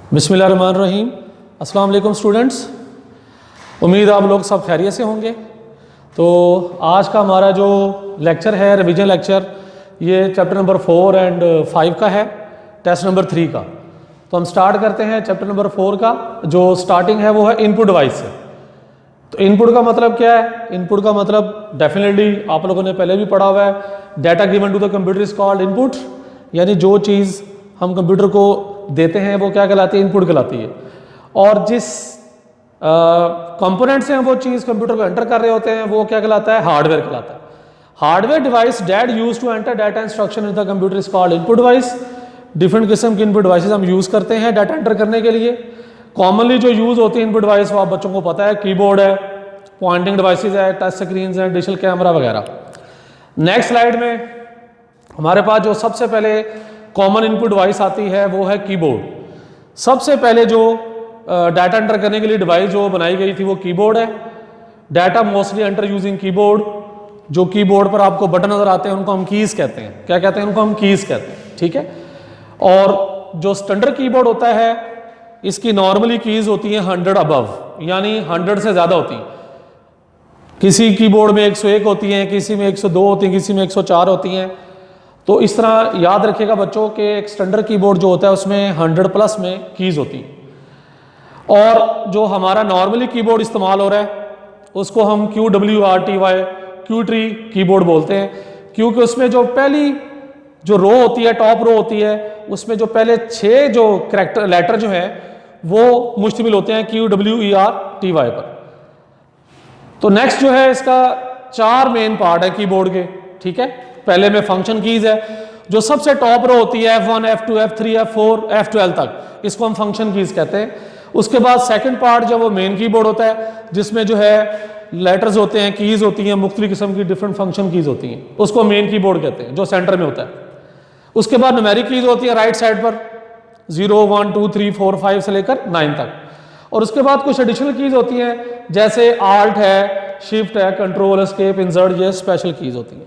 बिस्मिल्लाहिर्रहमानिर्रहीम। अस्सलाम वालेकुम स्टूडेंट्स, उम्मीद आप लोग सब खैरियत से होंगे। तो आज का हमारा जो लेक्चर है, रिवीजन लेक्चर, ये चैप्टर नंबर 4 एंड 5 का है, टेस्ट नंबर 3 का। तो हम स्टार्ट करते हैं चैप्टर नंबर 4 का। जो स्टार्टिंग है वो है इनपुट डिवाइस से। तो इनपुट का मतलब क्या है? इनपुट का मतलब डेफिनेटली आप लोगों ने पहले भी पढ़ा हुआ है, data given to the computer is called input. यानी जो चीज़ हम कंप्यूटर को देते हैं वो क्या कहलाती है? इनपुट कहलाती है। और जिस कंपोनेंट से हम वो चीज़ कंप्यूटर को एंटर कर रहे होते हैं वो क्या कहलाता है? हार्डवेयर कहलाता है। Hardware device that used to enter data instruction in the computer is called input device. Different किस्म की इनपुट डिवाइसेस हम यूज़ करते हैं डाटा एंटर करने के लिए। कॉमनली जो यूज़ होती है इनपुट डिवाइस वो आप बच्चों को पता है, कीबोर्ड है, पॉइंटिंग डिवाइसेस है, टच स्क्रीन है, डिजिटल कैमरा वगैरह। नेक्स्ट स्लाइड में हमारे पास जो सबसे पहले कॉमन इनपुट डिवाइस आती है वो है कीबोर्ड। सबसे पहले जो डाटा एंटर करने के लिए डिवाइस जो बनाई गई थी वो कीबोर्ड है। Data mostly enter using keyboard. जो कीबोर्ड पर आपको बटन नजर आते हैं उनको हम कीज कहते हैं। क्या कहते हैं? उनको हम कीज कहते हैं, ठीक है। और जो स्टैंडर्ड कीबोर्ड होता है इसकी नॉर्मली कीज होती हैं 100 अबव, यानी 100 से ज़्यादा होती हैं। किसी कीबोर्ड में 101 होती हैं, किसी में 102 होती हैं, किसी में 104 होती हैं। तो इस तरह याद रखिएगा बच्चों के एक स्टैंडर्ड कीबोर्ड जो होता है उसमें 100 प्लस में कीज होती है। और जो हमारा नॉर्मली कीबोर्ड इस्तेमाल हो रहा है उसको हम QWRTY क्यूट्री कीबोर्ड बोलते हैं, क्योंकि उसमें जो पहली जो रो होती है, टॉप रो होती है, उसमें जो पहले 6 जो कैरेक्टर लेटर जो है वो मुश्तमिल होते हैं QWERTY पर। तो नेक्स्ट जो है इसका 4 मेन पार्ट है कीबोर्ड के, ठीक है। पहले में फंक्शन कीज है, जो सबसे टॉप रो होती है F1 F2 F3 F4 F12 तक, इसको हम फंक्शन कीज कहते हैं। उसके बाद सेकंड पार्ट जो वो मेन कीबोर्ड होता है जिसमें जो है लेटर्स होते हैं, कीज होती हैं, मुख्तलिफ किस्म की डिफरेंट फंक्शन कीज होती हैं, उसको मेन कीबोर्ड कहते हैं जो सेंटर में होता है। उसके बाद न्यूमेरिक कीज होती है राइट साइड पर 0 1 2 3 4 5 से लेकर 9 तक। और उसके बाद कुछ एडिशनल कीज होती हैं जैसे आल्ट है, शिफ्ट है, कंट्रोल, एस्केप, इंसर्ट, ये स्पेशल कीज होती हैं।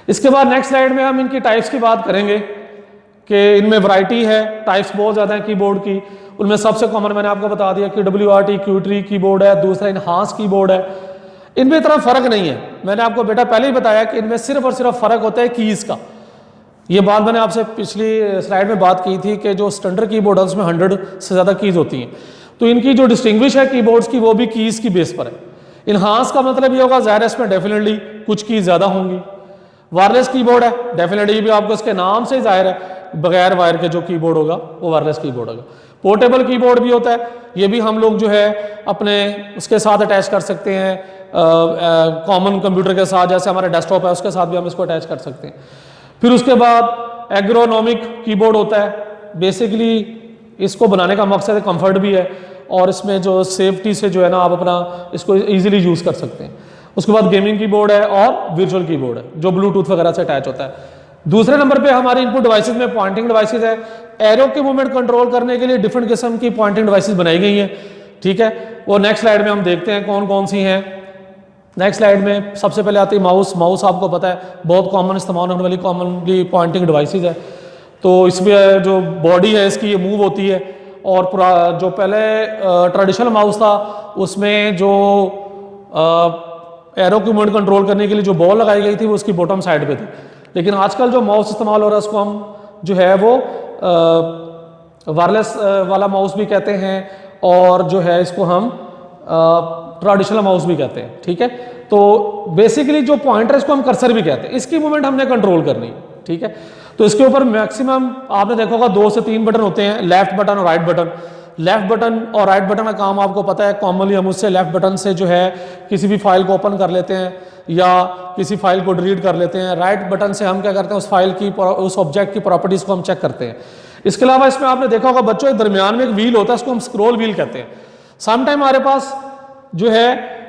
इसके बाद नेक्स्ट स्लाइड में हम इनकी टाइप्स की बात करेंगे कि इनमें वैरायटी है, टाइप्स बहुत ज़्यादा है कीबोर्ड की। उनमें सबसे कॉमन मैंने आपको बता दिया कि WRT क्यूट्री कीबोर्ड है, दूसरा इनहांस कीबोर्ड है। इनमें इतना फ़र्क नहीं है, मैंने आपको बेटा पहले ही बताया कि इनमें सिर्फ और सिर्फ फ़र्क होता है कीज़ का। ये बात मैंने आपसे पिछली स्लाइड में बात की थी कि जो स्टैंडर्ड कीबोर्ड है उसमें 100 से ज़्यादा कीज़ होती हैं। तो इनकी जो डिस्टिंग्विश है कीबोर्ड्स की वो भी कीज़ की बेस पर है। इनहांस का मतलब ये होगा ज़ाहिर है इसमें डेफिनेटली कुछ कीज़ ज़्यादा होंगी। वायरलेस कीबोर्ड है, डेफिनेटली भी आपको इसके नाम से जाहिर है बगैर वायर के जो कीबोर्ड होगा वो वायरलेस कीबोर्ड होगा। पोर्टेबल कीबोर्ड भी होता है, ये भी हम लोग जो है अपने उसके साथ अटैच कर सकते हैं, कॉमन कंप्यूटर के साथ, जैसे हमारा डेस्कटॉप है उसके साथ भी हम इसको अटैच कर सकते हैं। फिर उसके बाद एग्रोनॉमिक कीबोर्ड होता है। बेसिकली इसको बनाने का मकसद कंफर्ट भी है और इसमें जो सेफ्टी से जो है ना आप अपना इसको इजीली यूज़ कर सकते हैं। उसके बाद गेमिंग कीबोर्ड है और वर्चुअल कीबोर्ड है जो ब्लूटूथ वगैरह से अटैच होता है। दूसरे नंबर पे हमारे इनपुट डिवाइसेस में पॉइंटिंग डिवाइसेस है। एरो के मूवमेंट कंट्रोल करने के लिए डिफरेंट किस्म की पॉइंटिंग डिवाइसेस बनाई गई हैं, ठीक है। वो नेक्स्ट स्लाइड में हम देखते हैं कौन कौन सी हैं। नेक्स्ट स्लाइड में सबसे पहले आती है माउस। माउस आपको पता है बहुत कॉमन इस्तेमाल होने वाली कॉमनली पॉइंटिंग डिवाइसेस है। तो इसमें जो बॉडी है इसकी ये मूव होती है और पूरा जो पहले ट्रेडिशनल माउस था उसमें जो एरो की मूवमेंट कंट्रोल करने के लिए जो बॉल लगाई गई थी वो उसकी बॉटम साइड पे थी। लेकिन आजकल जो माउस इस्तेमाल हो रहा है उसको हम जो है वो वायरलेस वाला माउस भी कहते हैं और जो है इसको हम ट्रेडिशनल माउस भी कहते हैं, ठीक है। तो बेसिकली जो पॉइंटर इसको हम कर्सर भी कहते हैं, इसकी मूवमेंट हमने कंट्रोल करनी, ठीक है। तो इसके ऊपर मैक्सिमम आपने देखा होगा 2 से 3 बटन होते हैं, लेफ्ट बटन और राइट बटन। लेफ्ट बटन और राइट बटन का काम आपको पता है, कॉमनली हम उससे लेफ्ट बटन से जो है किसी भी फाइल को ओपन कर लेते हैं या किसी फाइल को डिलीट कर लेते हैं। राइट बटन से हम क्या करते हैं उस फाइल की, उस ऑब्जेक्ट की प्रॉपर्टीज को हम चेक करते हैं। इसके अलावा इसमें आपने देखा होगा बच्चों के दरमियान में एक व्हील होता है, उसको हम स्क्रॉल व्हील कहते हैं। समटाइम हमारे पास जो है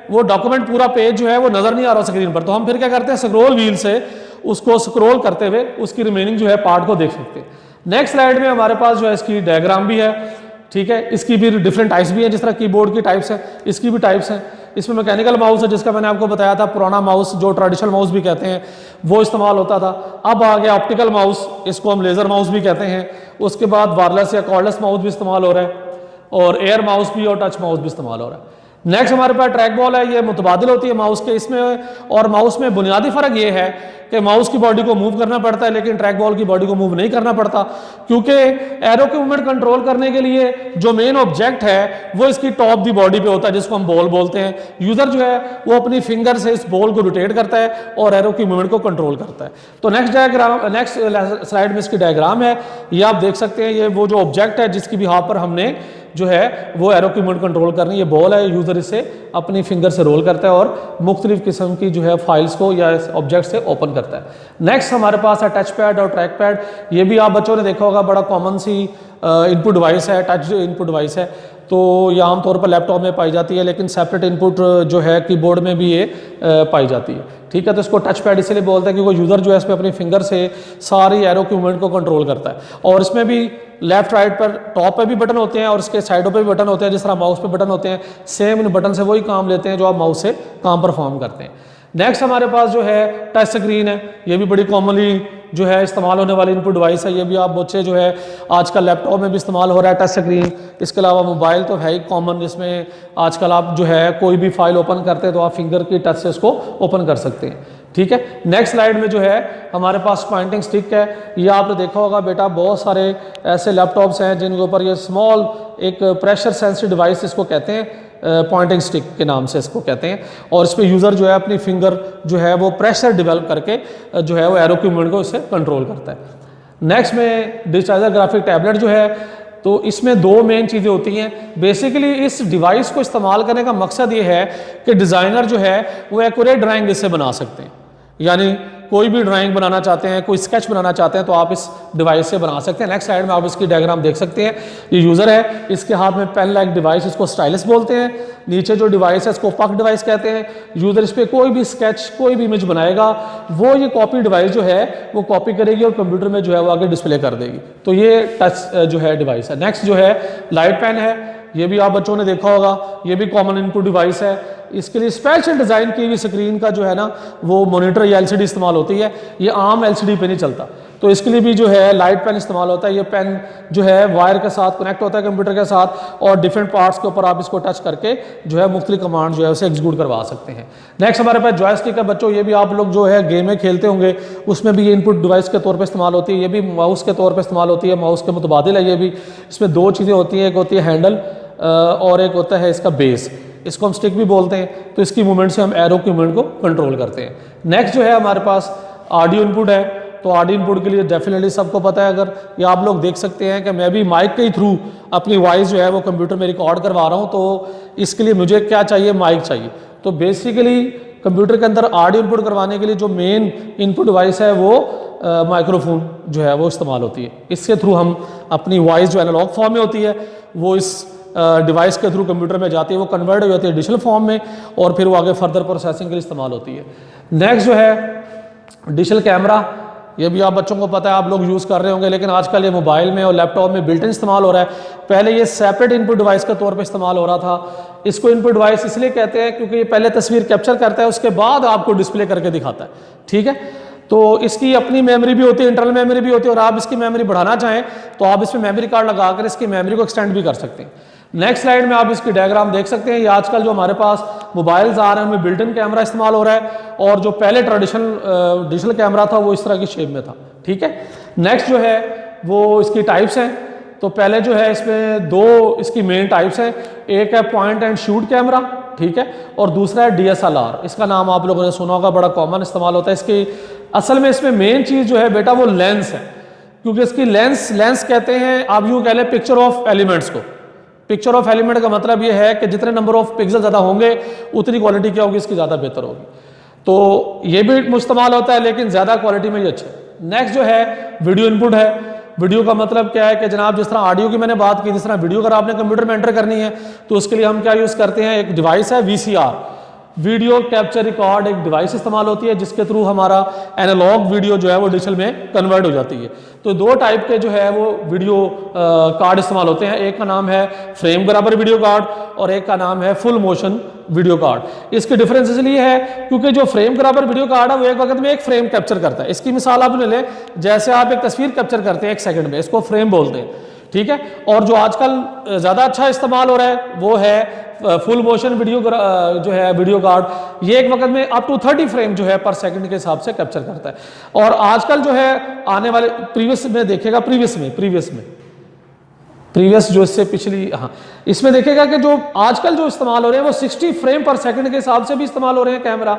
वो डॉक्यूमेंट पूरा पेज जो है वो नजर नहीं आ रहा स्क्रीन पर, तो हम फिर क्या करते हैं स्क्रॉल व्हील से उसको स्क्रॉल करते हुए उसकी रिमेनिंग जो है पार्ट को देख सकते हैं। नेक्स्ट स्लाइड में हमारे पास जो है इसकी डायग्राम भी है, ठीक है। इसकी भी डिफरेंट टाइप्स भी हैं, जिस तरह कीबोर्ड की टाइप्स है इसकी भी टाइप्स हैं। इसमें मैकेनिकल माउस है जिसका मैंने आपको बताया था, पुराना माउस जो ट्रेडिशनल माउस भी कहते हैं वो इस्तेमाल होता था। अब आ गया ऑप्टिकल माउस, इसको हम लेजर माउस भी कहते हैं। उसके बाद वायरलेस या कॉर्डलेस माउस भी इस्तेमाल हो रहा है। और एयर माउस भी और टच माउस भी इस्तेमाल हो रहा है। नेक्स्ट हमारे पास ट्रैक बॉल है, ये मुतबादिल होती है माउस के। इसमें और माउस में बुनियादी फ़र्क ये है कि माउस की बॉडी को मूव करना पड़ता है लेकिन ट्रैक बॉल की बॉडी को मूव नहीं करना पड़ता, क्योंकि एरो की मूवमेंट कंट्रोल करने के लिए जो मेन ऑब्जेक्ट है वो इसकी टॉप दी बॉडी पे होता है, जिसको हम बॉल बोलते हैं। यूज़र जो है वो अपनी फिंगर से इस बॉल को रोटेट करता है और एरो की मूवमेंट को कंट्रोल करता है। तो नेक्स्ट स्लाइड में इसकी डायग्राम है, ये आप देख सकते हैं। ये वो जो ऑब्जेक्ट है जिसकी भी पर हमने जो है वो एरो की मूवमेंट कंट्रोल करनी, ये बॉल है। यूज़र इसे अपनी फिंगर से रोल करता है और मुख्तलिफ किस्म की जो है फाइल्स को या ऑब्जेक्ट से ओपन करता है। नेक्स्ट हमारे पास है टच पैड और ट्रैक पैड। ये भी आप बच्चों ने देखा होगा, बड़ा कॉमन सी इनपुट डिवाइस है, टच इनपुट डिवाइस है। तो ये आमतौर पर लैपटॉप में पाई जाती है, लेकिन सेपरेट इनपुट जो है कीबोर्ड में भी ये पाई जाती है। ठीक है, तो इसको टच पैड इसलिए बोलते हैं क्योंकि यूज़र जो है इस पर अपनी फिंगर से सारी एरो की मूवमेंट को कंट्रोल करता है। और इसमें भी लेफ्ट राइट पर टॉप पे भी बटन होते हैं और इसके साइडों पे भी बटन होते हैं, जिस तरह माउस पे बटन होते हैं। सेम इन बटन से वही काम लेते हैं जो आप माउस से काम परफॉर्म करते हैं। नेक्स्ट हमारे पास जो है टच स्क्रीन है, ये भी बड़ी कॉमनली जो है इस्तेमाल होने वाली इनपुट डिवाइस है। ये भी आप बच्चे जो है आजकल लैपटॉप में भी इस्तेमाल हो रहा है टच स्क्रीन। इसके अलावा मोबाइल तो है ही कॉमन, जिसमें आजकल आप जो है कोई भी फाइल ओपन करते हैं तो आप फिंगर की टच से उसको ओपन कर सकते हैं। ठीक है, नेक्स्ट स्लाइड में जो है हमारे पास पॉइंटिंग स्टिक है। ये आपने देखा होगा बेटा, बहुत सारे ऐसे लैपटॉप्स हैं जिनके ऊपर ये स्मॉल एक प्रेशर सेंसिटिव डिवाइस इसको कहते हैं, पॉइंटिंग स्टिक के नाम से इसको कहते हैं। और इस पर यूज़र जो है अपनी फिंगर जो है वो प्रेशर डेवलप करके जो है वो एरो की मूवमेंट को इससे कंट्रोल करता है। नेक्स्ट में डिजिटाइजर ग्राफिक टैबलेट जो है, तो इसमें दो मेन चीज़ें होती हैं। बेसिकली इस डिवाइस को इस्तेमाल करने का मकसद ये है कि डिज़ाइनर जो है वो एक्यूरेट ड्राइंग इससे बना सकते हैं, यानी कोई भी ड्राइंग बनाना चाहते हैं, कोई स्केच बनाना चाहते हैं तो आप इस डिवाइस से बना सकते हैं। नेक्स्ट स्लाइड में आप इसकी डायग्राम देख सकते हैं। ये यूज़र है, इसके हाथ में पेन लाइक डिवाइस, इसको स्टाइलस बोलते हैं। नीचे जो डिवाइस है इसको पक डिवाइस कहते हैं। यूज़र इस पर कोई भी स्केच कोई भी इमेज बनाएगा, वो ये कॉपी डिवाइस जो है वो कॉपी करेगी और कंप्यूटर में जो है वो आगे डिस्प्ले कर देगी। तो ये टच जो है डिवाइस है। नेक्स्ट जो है लाइट पेन है, ये भी आप बच्चों ने देखा होगा, ये भी कॉमन इनपुट डिवाइस है। इसके लिए स्पेशल डिज़ाइन की हुई स्क्रीन का जो है ना वो मॉनिटर या एलसीडी इस्तेमाल होती है, ये आम एलसीडी पे नहीं चलता। तो इसके लिए भी जो है लाइट पेन इस्तेमाल होता है। ये पेन जो है वायर के साथ कनेक्ट होता है कंप्यूटर के साथ और डिफरेंट पार्ट्स के ऊपर आप इसको टच करके जो है मुख्तलिफ कमांड जो है उसे एग्जीक्यूट करवा सकते हैं। नेक्स्ट हमारे पास जॉयस्टिक है बच्चों, ये भी आप लोग जो है गेम में खेलते होंगे, उसमें भी ये इनपुट डिवाइस के तौर पर इस्तेमाल होती है। ये भी माउस के तौर पर इस्तेमाल होती है, माउस के मुतबादिल है ये भी। इसमें दो चीज़ें होती हैं, एक होती है हैंडल और एक होता है इसका बेस, इसको हम स्टिक भी बोलते हैं। तो इसकी मूवमेंट से हम एरो की मूवमेंट को कंट्रोल करते हैं। नेक्स्ट जो है हमारे पास ऑडियो इनपुट है। तो ऑडियो इनपुट के लिए डेफिनेटली सबको पता है, अगर ये आप लोग देख सकते हैं कि मैं भी माइक के थ्रू अपनी वॉइस जो है वो कंप्यूटर में रिकॉर्ड करवा रहा हूँ। तो इसके लिए मुझे क्या चाहिए, माइक चाहिए। तो बेसिकली कंप्यूटर के अंदर ऑडियो इनपुट करवाने के लिए जो मेन इनपुट डिवाइस है वो माइक्रोफोन जो है वो इस्तेमाल होती है। इसके थ्रू हम अपनी वॉइस जो एनालॉग फॉर्म में होती है वो इस डिवाइस के थ्रू कंप्यूटर में जाती है, वो कन्वर्ट हो जाती है डिजिटल फॉर्म में और फिर वो आगे फर्दर प्रोसेसिंग के लिए इस्तेमाल होती है। नेक्स्ट जो है डिजिटल कैमरा, ये भी आप बच्चों को पता है, आप लोग यूज़ कर रहे होंगे, लेकिन आजकल ये मोबाइल में और लैपटॉप में बिल्ट इन इस्तेमाल हो रहा है। पहले ये सेपरेट इनपुट डिवाइस के तौर पे इस्तेमाल हो रहा था। इसको इनपुट डिवाइस इसलिए कहते हैं क्योंकि ये पहले तस्वीर कैप्चर करता है, उसके बाद आपको डिस्प्ले करके दिखाता है। ठीक है, तो इसकी अपनी मेमोरी भी होती है, इंटरनल मेमोरी भी होती है, और आप इसकी मेमोरी बढ़ाना चाहें तो आप इसमें मेमोरी कार्ड लगाकर इसकी मेमोरी को एक्सटेंड भी कर सकते हैं। नेक्स्ट स्लाइड में आप इसकी डायग्राम देख सकते हैं। ये आजकल जो हमारे पास मोबाइल्स आ रहे हैं उनमें बिल्ट इन कैमरा इस्तेमाल हो रहा है, और जो पहले ट्रेडिशनल डिजिटल कैमरा था वो इस तरह की शेप में था। ठीक है, नेक्स्ट जो है वो इसकी टाइप्स हैं। तो पहले जो है इसमें दो इसकी मेन टाइप्स हैं, एक है पॉइंट एंड शूट कैमरा, ठीक है, और दूसरा है DSLR। इसका नाम आप लोगों ने सुना होगा, बड़ा कॉमन इस्तेमाल होता है। इसकी असल में इसमें मेन चीज़ जो है बेटा वो लेंस है, क्योंकि इसकी लेंस कहते हैं, आप यूँ कह लें पिक्चर ऑफ एलिमेंट्स को। पिक्चर ऑफ एलिमेंट का मतलब ये है कि जितने नंबर ऑफ पिक्सल ज़्यादा होंगे उतनी क्वालिटी क्या होगी, इसकी ज़्यादा बेहतर होगी। तो ये भी इस्तेमाल होता है, लेकिन ज़्यादा क्वालिटी में ये अच्छा है। नेक्स्ट जो है वीडियो इनपुट है। वीडियो का मतलब क्या है कि जनाब जिस तरह ऑडियो की मैंने बात की, जिस तरह वीडियो अगर आपने कंप्यूटर में एंटर करनी है तो उसके लिए हम क्या यूज़ करते हैं, एक डिवाइस है VCR, वीडियो कैप्चर रिकॉर्ड, एक डिवाइस इस्तेमाल होती है जिसके थ्रू हमारा एनालॉग वीडियो जो है वो डिजिटल में कन्वर्ट हो जाती है। तो दो टाइप के जो है वो वीडियो कार्ड इस्तेमाल होते हैं, एक का नाम है फ्रेम बराबर वीडियो कार्ड और एक का नाम है फुल मोशन वीडियो कार्ड। इसके डिफरेंस इसलिए है क्योंकि जो फ्रेम बराबर वीडियो कार्ड है वो एक वक्त में एक फ्रेम कैप्चर करता है। इसकी मिसाल आप ले लें, जैसे आप एक तस्वीर कैप्चर करते हैं 1 सेकंड में, इसको फ्रेम बोलते हैं। ठीक है। और जो आजकल ज़्यादा अच्छा इस्तेमाल हो रहा है वो है फुल मोशन वीडियो जो है वीडियो कार्ड, ये एक वक्त में अप टू 30 फ्रेम जो है पर सेकंड के हिसाब से कैप्चर करता है। और आजकल जो है आने वाले प्रीवियस में देखेगा, प्रीवियस जो इससे पिछली, हाँ, इसमें देखेगा कि जो आजकल जो इस्तेमाल हो रहे हैं वो 60 फ्रेम पर सेकंड के हिसाब से भी इस्तेमाल हो रहे हैं कैमरा,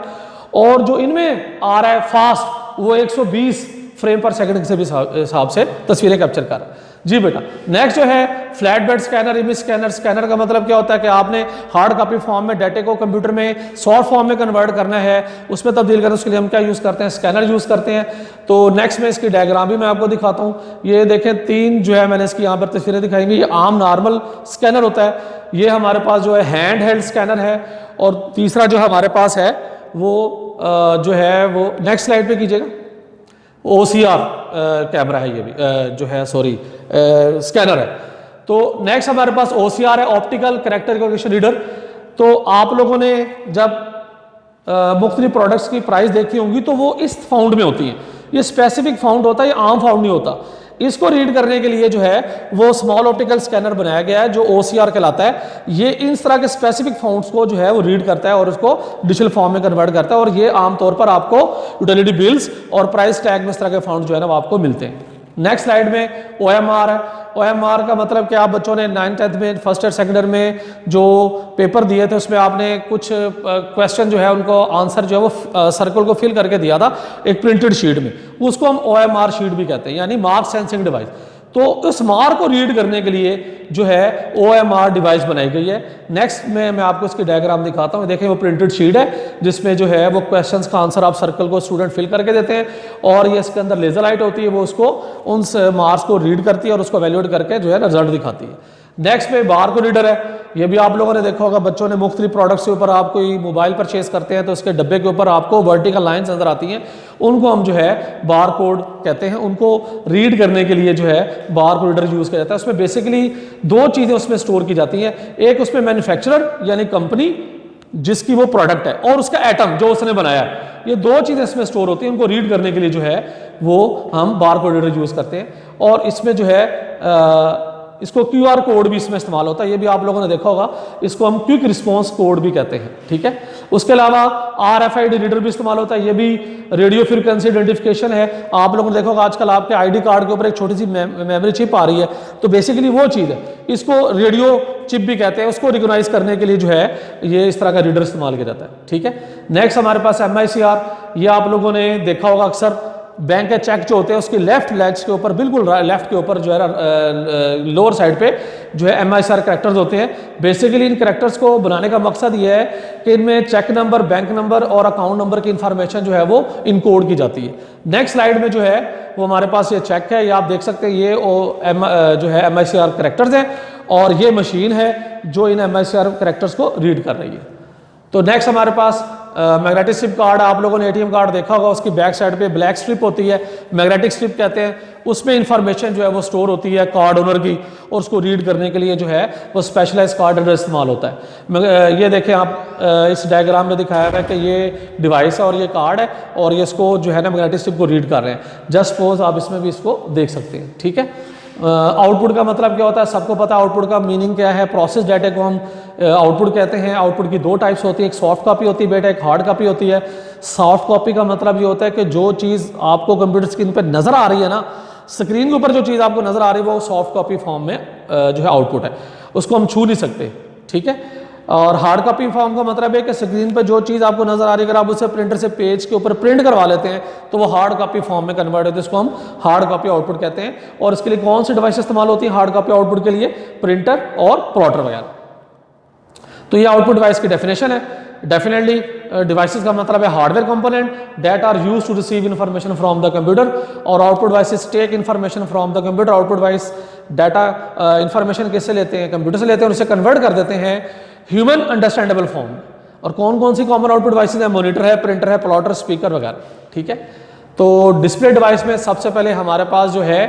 और जो इनमें आ रहा है फास्ट वो 120 फ्रेम पर सेकंड के हिसाब से तस्वीरें कैप्चर कर रहा है। जी बेटा, नेक्स्ट जो है flat bed scanner, image scanner. Scanner का मतलब क्या होता है कि आपने हार्ड कॉपी फॉर्म में डाटे को कंप्यूटर में सॉफ्ट फॉर्म में कन्वर्ट करना है, उसमें तब्दील करना, उसके लिए हम क्या यूज़ करते हैं, स्कैनर यूज़ करते हैं। तो नेक्स्ट में इसकी डायग्राम भी मैं आपको दिखाता हूँ। ये देखें, 3 जो है मैंने इसकी यहाँ पर तस्वीरें दिखाएंगी। ये आम नॉर्मल स्कैनर होता है, ये हमारे पास जो है हैंड हेल्ड स्कैनर है, और तीसरा जो हमारे पास है वो जो है वो नेक्स्ट स्लाइड पे कीजिएगा, OCR कैमरा है, ये भी जो है स्कैनर है। तो नेक्स्ट हमारे पास OCR है, ऑप्टिकल कैरेक्टर रिकॉग्निशन रीडर। तो आप लोगों ने जब मुख्तलिफ प्रोडक्ट्स की प्राइस देखी होंगी तो वो इस फाउंड में होती हैं, ये स्पेसिफिक फाउंड होता है, ये आम फाउंड नहीं होता। इसको रीड करने के लिए जो है वो स्मॉल ऑप्टिकल स्कैनर बनाया गया है जो OCR कहलाता है। ये इन तरह के स्पेसिफिक फाउंड्स को जो है वो रीड करता है और उसको डिजिटल फॉर्म में कन्वर्ट करता है, और ये आमतौर पर आपको यूटिलिटी बिल्स और प्राइस टैग में इस तरह के फाउंड जो है ना वो आपको मिलते हैं। नेक्स्ट स्लाइड में OMR है। OMR का मतलब कि आप बच्चों ने 9th 10th में फर्स्ट ईयर सेकेंड ईयर में जो पेपर दिए थे उसमें आपने कुछ क्वेश्चन जो है उनको आंसर जो है वो सर्कल को फिल करके दिया था एक प्रिंटेड शीट में, उसको हम OMR शीट भी कहते हैं, यानी मार्क सेंसिंग डिवाइस। तो उस मार्क को रीड करने के लिए जो है OMR डिवाइस बनाई गई है। नेक्स्ट में मैं आपको इसकी डायग्राम दिखाता हूँ। देखें, वो प्रिंटेड शीट है जिसमें जो है वो क्वेश्चंस का आंसर आप सर्कल को स्टूडेंट फिल करके देते हैं, और ये इसके अंदर लेजर लाइट होती है, वो उसको उन मार्क्स को रीड करती है और उसको वैल्यूएट करके जो है रिजल्ट दिखाती है। नेक्स्ट में बार को रीडर है। ये भी आप लोगों ने देखा होगा, बच्चों ने मुख्तलिफ प्रोडक्ट्स के ऊपर आप कोई मोबाइल परचेज करते हैं तो उसके डब्बे के ऊपर आपको वर्टिकल लाइंस नजर आती हैं, उनको हम जो है बार कोड कहते हैं। उनको रीड करने के लिए जो है बार कोड रीडर यूज किया जाता है। उसमें बेसिकली 2 चीजें उसमें स्टोर की जाती हैं, एक उसमें मैन्युफैक्चरर यानी कंपनी जिसकी वो प्रोडक्ट है, और उसका एटम जो उसने बनाया है, ये 2 चीजें इसमें स्टोर होती हैं। उनको रीड करने के लिए जो है वो हम बार कोड रीडर यूज करते हैं, और इसमें जो है इसको QR कोड भी इसमें इस्तेमाल होता है, ये भी आप लोगों ने देखा होगा, इसको हम क्विक रिस्पॉन्स कोड भी कहते हैं, ठीक है। उसके अलावा RFID रीडर भी इस्तेमाल होता है, ये भी रेडियो फ्रीक्वेंसी आइडेंटिफिकेशन है। आप लोगों ने देखा होगा आजकल आपके ID कार्ड के ऊपर एक छोटी सी मेमोरी चिप आ रही है, तो बेसिकली वो चीज़ है, इसको रेडियो चिप भी कहते हैं। उसको रिकॉग्नाइज करने के लिए जो है ये इस तरह का रीडर इस्तेमाल किया जाता है, ठीक है। नेक्स्ट हमारे पास MICR, ये आप लोगों ने देखा होगा अक्सर बैंक के चेक जो होते हैं उसकी लेफ्ट लेग्स के ऊपर, बिल्कुल लेफ्ट के ऊपर जो है लोअर साइड पे जो है MICR कैरेक्टर्स होते हैं। बेसिकली इन कैरेक्टर्स को बनाने का मकसद ये है कि इनमें चेक नंबर, बैंक नंबर और अकाउंट नंबर की इंफॉर्मेशन जो है वो इनकोड की जाती है। नेक्स्ट स्लाइड में जो है वो हमारे पास ये चेक है, ये आप देख सकते हैं, ये जो है MICR कैरेक्टर्स हैं, और ये मशीन है जो इन MICR कैरेक्टर्स को रीड कर रही है। तो नेक्स्ट हमारे पास मैग्नेटिक स्ट्रिप कार्ड, आप लोगों ने ATM कार्ड देखा होगा, उसकी बैक साइड पे ब्लैक स्ट्रिप होती है, मैग्नेटिक स्ट्रिप कहते हैं। उसमें इंफॉर्मेशन जो है वो स्टोर होती है कार्ड ओनर की, और उसको रीड करने के लिए जो है वो स्पेशलाइज कार्ड रीडर इस्तेमाल होता है। ये देखें आप, इस डायग्राम में दिखाया है कि ये डिवाइस है और ये कार्ड है, और ये इसको जो है ना मैग्नेटिक स्ट्रिप को रीड कर रहे हैं। जस्ट सपोज आप इसमें भी इसको देख सकते हैं, ठीक है। आउटपुट का मतलब क्या होता है, सबको पता है आउटपुट का मीनिंग क्या है। प्रोसेस डाटा को हम आउटपुट कहते हैं। आउटपुट की 2 टाइप्स होती है, एक सॉफ्ट कॉपी होती है बेटा, एक हार्ड कॉपी होती है। सॉफ्ट कॉपी का मतलब ये होता है कि जो चीज़ आपको कंप्यूटर स्क्रीन पर नजर आ रही है ना, स्क्रीन के ऊपर जो चीज़ आपको नजर आ रही है वो सॉफ्ट कॉपी फॉर्म में जो है आउटपुट है, उसको हम छू नहीं सकते, ठीक है। और हार्ड कॉपी फॉर्म का मतलब है कि स्क्रीन पर जो चीज़ आपको नजर आ रही है अगर आप उसे प्रिंटर से पेज के ऊपर प्रिंट करवा लेते हैं तो वो हार्ड कॉपी फॉर्म में कन्वर्ट होती है, इसको हम हार्ड कॉपी आउटपुट कहते हैं। और इसके लिए कौन सी डिवाइस इस्तेमाल होती है हार्ड कॉपी आउटपुट के लिए? प्रिंटर और प्लॉटर वगैरह। तो ये आउटपुट डिवाइस की डेफिनेशन है। डेफिनेटली डिवाइसेस का मतलब है hardware component that are used to receive information from the computer, और output devices take information from the computer. Output device data information किससे लेते हैं? कंप्यूटर से लेते हैं और उसे कन्वर्ट कर देते हैं ह्यूमन अंडरस्टैंडेबल फॉर्म। और कौन कौन सी कॉमन आउटपुट डिवाइसेस है? मॉनिटर है, प्रिंटर है, प्लॉटर, स्पीकर वगैरह, ठीक है। तो डिस्प्ले डिवाइस में सबसे पहले हमारे पास जो है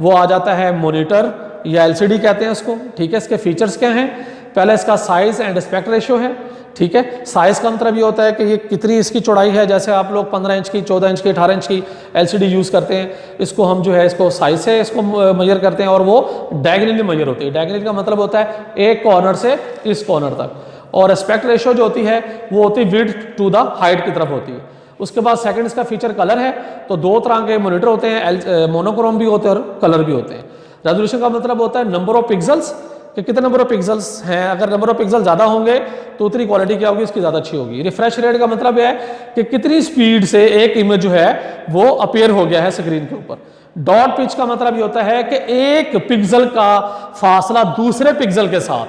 वो आ जाता है मॉनिटर या LCD कहते हैं उसको, ठीक है। इसके फीचर्स क्या हैं? पहले इसका साइज एंड एस्पेक्ट रेशियो है, ठीक है। साइज़ का मतलब ये होता है कि ये कितनी इसकी चौड़ाई है, जैसे आप लोग 15 इंच की, 14 इंच की, 18 इंच की LCD यूज़ करते हैं, इसको हम जो है इसको साइज से इसको मेजर करते हैं और वो डायगनली मेजर होती है। डायगनली का मतलब होता है एक कॉर्नर से इस कॉर्नर तक, और एस्पेक्ट रेशियो जो होती है वो होती है विड्थ टू द हाइट की तरफ होती है। उसके बाद सेकंड इसका फीचर कलर है। तो दो तरह के मॉनिटर होते हैं, मोनोक्रोम भी होते हैं और कलर भी होते हैं। रेजोल्यूशन का मतलब होता है नंबर ऑफ पिक्सल्स, कि कितने नंबर ऑफ पिक्सल्स हैं। अगर नंबर ऑफ पिक्सल ज़्यादा होंगे तो उतनी क्वालिटी क्या होगी, इसकी ज़्यादा अच्छी होगी। रिफ्रेश रेट का मतलब है कि कितनी स्पीड से एक इमेज जो है वो अपीयर हो गया है स्क्रीन के ऊपर। डॉट पिच का मतलब ये होता है कि एक पिक्सल का फासला दूसरे पिक्सल के साथ,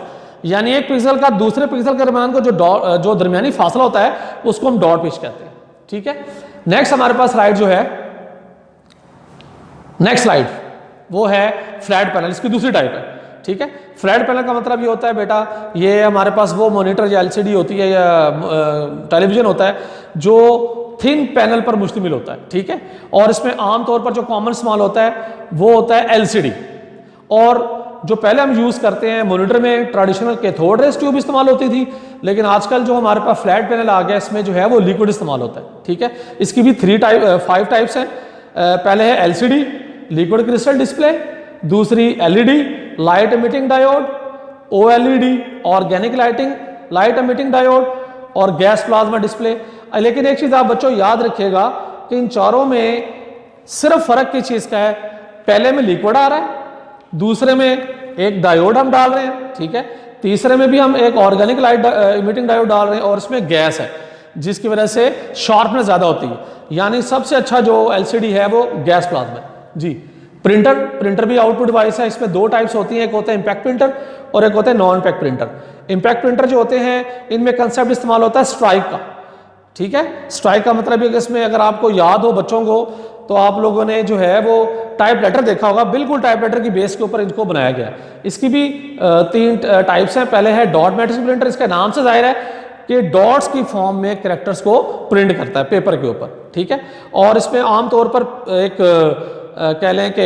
यानी एक पिक्सल का दूसरे पिक्सल के दरमियान को जो दरमियानी फासला होता है उसको हम डॉट पिच कहते हैं, ठीक है। नेक्स्ट हमारे पास स्लाइड जो है, नेक्स्ट स्लाइड वो है फ्लैट पैनल, इसकी दूसरी टाइप है, ठीक है। फ्लैट पैनल का मतलब ये होता है बेटा, ये हमारे पास वो मॉनिटर या LCD होती है या टेलीविजन होता है जो थिन पैनल पर मुश्तमिल होता है, ठीक है। और इसमें आमतौर पर जो कॉमन इस्तेमाल होता है वो होता है LCD। और जो पहले हम यूज़ करते हैं मॉनिटर में ट्रेडिशनल कैथोड रेज ट्यूब इस्तेमाल होती थी, लेकिन आजकल जो हमारे पास फ्लैट पैनल आ गया इसमें जो है वो लिक्विड इस्तेमाल होता है, ठीक है। इसकी भी 5 टाइप्स हैं। पहले है LCD, लिक्विड क्रिस्टल डिस्प्ले, दूसरी LED, light emitting diode, OLED, organic light emitting diode, और गैस प्लाज्मा डिस्प्ले। लेकिन एक चीज़ आप बच्चों याद रखिएगा कि इन चारों में सिर्फ फर्क किस चीज़ का है, पहले में लिक्विड आ रहा है, दूसरे में एक डायोड हम डाल रहे हैं, ठीक है, तीसरे में भी हम एक ऑर्गेनिक लाइट इमिटिंग डायोड डाल रहे हैं, और इसमें गैस है जिसकी वजह से शार्पनेस ज़्यादा होती है। यानी सबसे अच्छा जो LCD है वो गैस प्लाज्मा जी। प्रिंटर भी आउटपुट डिवाइस है। इसमें दो टाइप्स होती हैं, एक होता है इम्पैक्ट प्रिंटर और एक होता है non impact printer. Impact printer जो होते हैं इनमें कंसेप्ट इस्तेमाल होता है स्ट्राइक का, ठीक है। स्ट्राइक का मतलब है कि इसमें अगर आपको याद हो बच्चों को, तो आप लोगों ने जो है वो टाइप लेटर देखा होगा, बिल्कुल टाइप लेटर की बेस के ऊपर इनको बनाया गया है। इसकी भी 3 टाइप्स हैं। पहले है डॉट मैट्रिक्स प्रिंटर, इसके नाम से जाहिर है कि डॉट्स की फॉर्म में कैरेक्टर्स को प्रिंट करता है पेपर के ऊपर, ठीक है। और इसमें आमतौर पर एक कह लें कि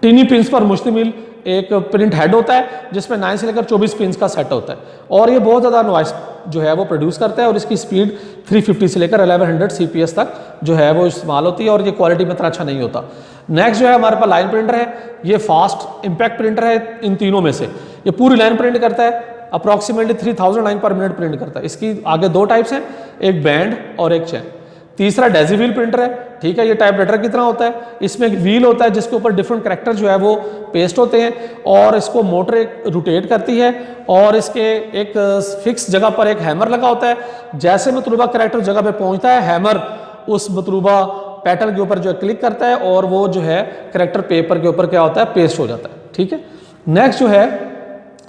टीनी पिंस पर मुश्तमिल एक प्रिंट हेड होता है जिसमें 9 से लेकर 24 पिंस का सेट होता है, और ये बहुत ज़्यादा नॉइस जो है वो प्रोड्यूस करता है, और इसकी स्पीड 350 से लेकर 1100 CPS तक जो है वो इस्तेमाल होती है, और ये क्वालिटी में इतना अच्छा नहीं होता। नेक्स्ट जो है हमारे पास लाइन प्रिंटर है। ये फास्ट इम्पैक्ट प्रिंटर है इन तीनों में से। ये पूरी लाइन प्रिंट करता है, अप्रॉक्सीमेटली 3000 लाइन पर मिनट प्रिंट करता है। इसकी आगे 2 टाइप्स हैं, एक बैंड और एक चैन। तीसरा डेजी व्हील प्रिंटर है, ठीक है। ये टाइप लेटर की तरह होता है। इसमें एक व्हील होता है जिसके ऊपर डिफरेंट कैरेक्टर जो है वो पेस्ट होते हैं, और इसको मोटर एक रोटेट करती है, और इसके एक फिक्स जगह पर एक हैमर लगा होता है। जैसे मतलूबा कैरेक्टर जगह पे पहुंचता है, हैमर उस मतलूबा पैटर्न के ऊपर जो है क्लिक करता है, और वो जो है कैरेक्टर पेपर के ऊपर क्या होता है, पेस्ट हो जाता है, ठीक है। नेक्स्ट जो है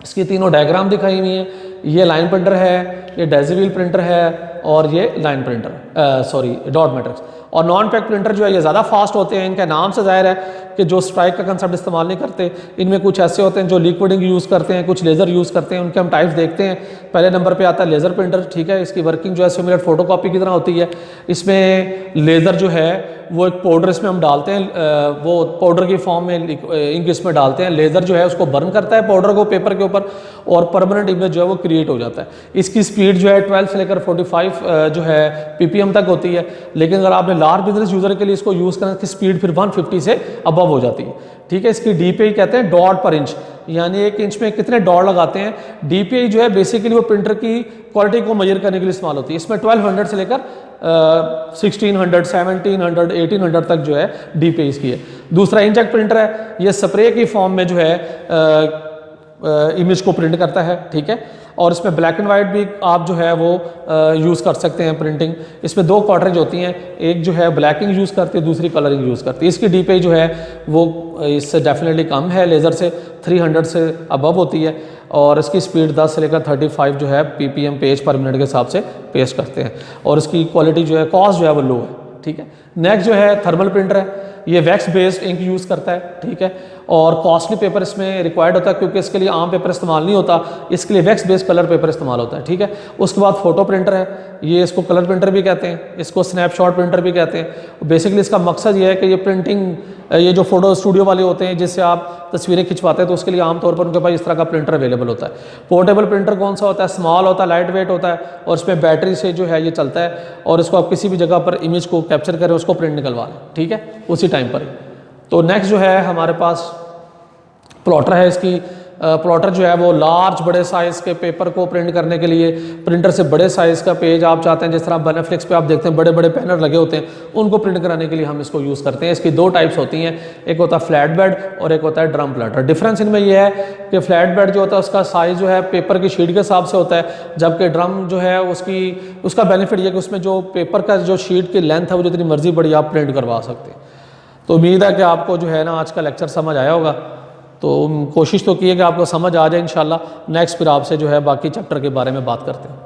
इसकी तीनों डायग्राम दिखाई हुई हैं। ये लाइन प्रिंटर है, ये डेजी व्हील प्रिंटर है, और ये line printer sorry dot matrix. और नॉन इम्पैक्ट प्रिंटर जो है ये ज़्यादा फास्ट होते हैं। इनके नाम से जाहिर है कि जो स्ट्राइक का कंसेप्ट इस्तेमाल नहीं करते। इनमें कुछ ऐसे होते हैं जो लिक्विडिंग यूज़ करते हैं, कुछ लेज़र यूज़ करते हैं। उनके हम टाइप्स देखते हैं। पहले नंबर पे आता है लेज़र प्रिंटर, ठीक है। इसकी वर्किंग जो है सिमुलेट फोटोकॉपी की तरह होती है। इसमें लेज़र जो है वो एक पाउडर इसमें हम डालते हैं, वो पाउडर की फॉर्म में इंक इसमें डालते हैं। लेज़र जो है उसको बर्न करता है पाउडर को पेपर के ऊपर, और परमानेंट इमेज जो है वो क्रिएट हो जाता है। इसकी स्पीड जो है 12 से लेकर 45 जो है PPM तक होती है। लेकिन अगर आपने लार्ज बिजनेस यूज़र के लिए इसको यूज़ करना, इसकी स्पीड फिर 150 से अबव हो जाती है, ठीक है। इसकी DPI कहते हैं डॉट पर इंच, यानी 1 इंच में कितने डॉट लगाते हैं। DPI जो है बेसिकली वो प्रिंटर की क्वालिटी को मेजर करने के लिए इस्तेमाल होती है। इसमें 1200 से लेकर 1600, 1700, 1800 तक जो है DPI इसकी है। दूसरा इंकजेट प्रिंटर है। ये स्प्रे की फॉर्म में जो है इमेज को प्रिंट करता है, ठीक है। और इसमें ब्लैक एंड वाइट भी आप जो है वो यूज़ कर सकते हैं प्रिंटिंग। इसमें 2 कार्ट्रिज होती हैं, एक जो है ब्लैकिंग यूज़ करती है, दूसरी कलरिंग यूज़ करती है। इसकी DPI जो है वो इससे डेफिनेटली कम है, लेज़र से 300 से अबव होती है, और इसकी स्पीड 10 से लेकर 35 जो है PPM पेज पर मिनट के हिसाब से पेस्ट करते हैं, और इसकी क्वालिटी जो है कॉस्ट जो है वो लो है, ठीक है। नेक्स्ट जो है थर्मल प्रिंटर है। ये वैक्स बेस्ड इंक यूज़ करता है, ठीक है। और कॉस्टली पेपर इसमें रिक्वायर्ड होता है क्योंकि इसके लिए आम पेपर इस्तेमाल नहीं होता, इसके लिए वैक्स बेस्ड कलर पेपर इस्तेमाल होता है, ठीक है। उसके बाद फोटो प्रिंटर है। ये इसको कलर प्रिंटर भी कहते हैं, इसको स्नैपशॉट प्रिंटर भी कहते हैं। बेसिकली इसका मकसद ये है कि ये प्रिंटिंग ये जो फोटो स्टूडियो वाले होते हैं जिससे आप तस्वीरें खिंचवाते हैं, तो उसके लिए आमतौर पर उनके पास इस तरह का प्रिंटर अवेलेबल होता है। पोर्टेबल प्रिंटर कौन सा होता है? स्मॉल होता है, लाइट वेट होता है और इसमें बैटरी से जो है ये चलता है और इसको आप किसी भी जगह पर इमेज को कैप्चर करें, उसको प्रिंट निकलवा लें, ठीक है, उसी टाइम पर ही। तो नेक्स्ट जो है हमारे पास प्लॉटर है। इसकी प्लॉटर जो है वो लार्ज बड़े साइज़ के पेपर को प्रिंट करने के लिए, प्रिंटर से बड़े साइज़ का पेज आप चाहते हैं, जिस तरह बेनेफ्लिक्स पे आप देखते हैं बड़े बड़े पैनल लगे होते हैं, उनको प्रिंट कराने के लिए हम इसको यूज़ करते हैं। इसकी दो टाइप्स होती हैं, एक होता है फ्लैट बेड और एक होता है ड्रम प्लॉटर। डिफरेंस इनमें यह है कि फ्लैट बेड जो होता है उसका साइज़ जो है पेपर की शीट के हिसाब से होता है, जबकि ड्रम जो है उसका बेनिफिट यह कि उसमें जो पेपर का जो शीट की लेंथ है वो जितनी मर्जी बड़ी आप प्रिंट करवा सकते हैं। तो उम्मीद है कि आपको जो है ना आज का लेक्चर समझ आया होगा। तो कोशिश तो की है कि आपको समझ आ जाए इंशाल्लाह। नेक्स्ट फिर आपसे जो है बाकी चैप्टर के बारे में बात करते हैं।